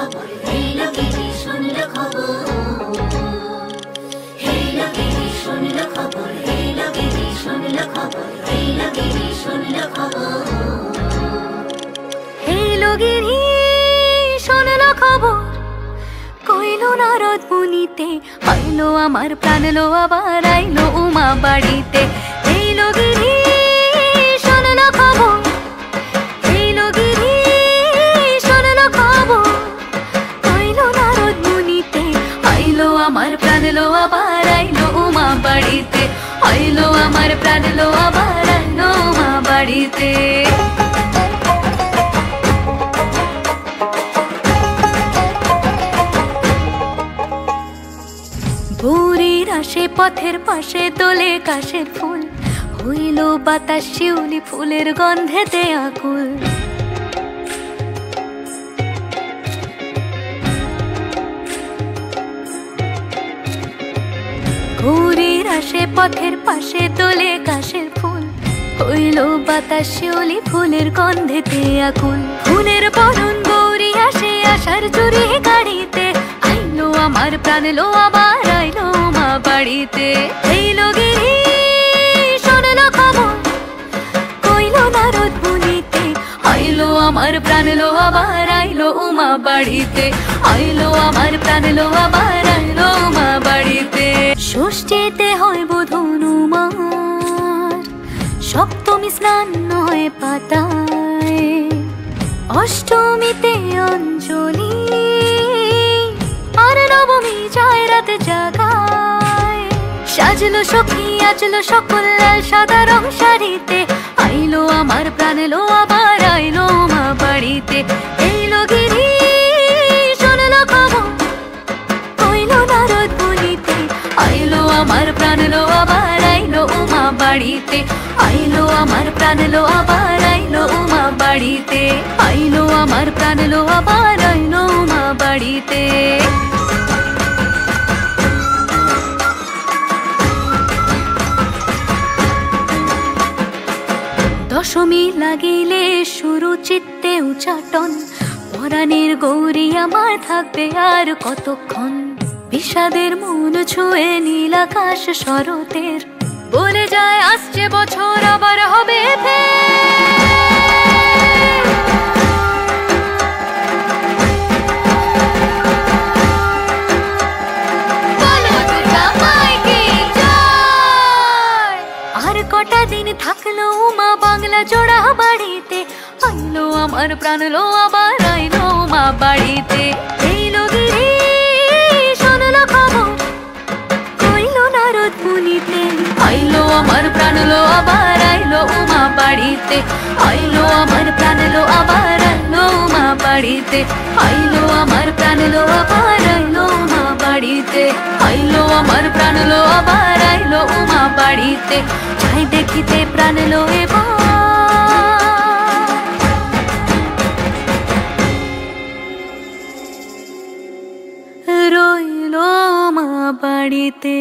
খবর, এই লোকেরই শুনল খবর, এই লোকেরই শুনল খবর, এই লোকেরই শুনল খবর, এই লোকেরই শুনল খবর, এই লোকেরই শুনল খবর। কইলো নারদ মুনিতে, আইলো আমার প্রাণ লো আবার আইলো উমা বাড়িতে। এই লোকেরই শুনল খবর, এই লোকেরই শুনল খবর। কইলো নারদ মুনিতে, আইলো আমার প্রাণ লো আবার আইলো উমা বাড়িতে। আইলো আমার প্রাণ লো আবার আইলো উমা বাড়িতে। ভোরের আসে পথের পাশে তোলে কাশের ফুল, হইল বাতাস শিউলি ফুলের গন্ধেতে আকুল। ভোরের আসে পথের পাশে তোলে কাশের ফুল, হইল বাতাস শিউলি ফুলের গন্ধেতে আকুল। ফুলের বরণ গৌরী আসে আশার চুরি গাড়িতে, আইলো আমার প্রাণ লো আবার আইলো মা বাড়িতে। এই লোকেরই শুনল খবর, কইলো নারদ মুনিতে, আইলো আমার প্রাণ লো আবার আইলো উমা বাড়িতে। আইলো আমার প্রাণ লো আবার আইলো উমা বাড়িতে। ষষ্ঠীতে হয় বোধন উমার, সপ্তমী স্নান হয় পাতায়, অষ্টমীতে অঞ্জলি, আর নবমী যায় রাত জাগায়। সাজলো সখী আজলো সকল লাল সাদা রং শাড়িতে, আইলো আমার প্রাণ লো আবার আইলো মা বাড়িতে। এই লোকেরই শুনল খবর, কইলো নারদ মুনিতে, আইলো আমার প্রাণ লো আবার আইলো উমা বাড়িতে। আইলো আমার প্রাণ লো আবার আইলো উমা বাড়িতে। আইলো আমার প্রাণ লো আবার আইলো উমা বাড়িতে। দশমী লাগিলে শুরু চিত্তে উচাটন, পরাণের গৌরী আমার থাকবে আর কতক্ষণ। বিষাদের মন ছুঁয়ে নীল আকাশ শরতের, বলে যায় আসছে বছর আবার হবে ফের। আর কটা দিন থাকলো উমা বাংলা জোড়া বাড়িতে, আইলো আমার প্রাণ লো আবার আইলো উমা বাড়িতে। এই লোকেরই শুনল খবর, কইলো নারদ মুনিতে, আইলো আমার প্রাণ লো আবার আইলো উমা বাড়িতে। আইলো আমার প্রাণ লো আবার আইলো উমা বাড়িতে। আইলো আমার প্রাণ লো আবার আইলো উমা বাড়িতে। আইলো আমার প্রাণ লো আবার আইলো উমা বাড়িতে। যাই দেখিতে প্রাণ লো এবার রইলো মা বাড়িতে।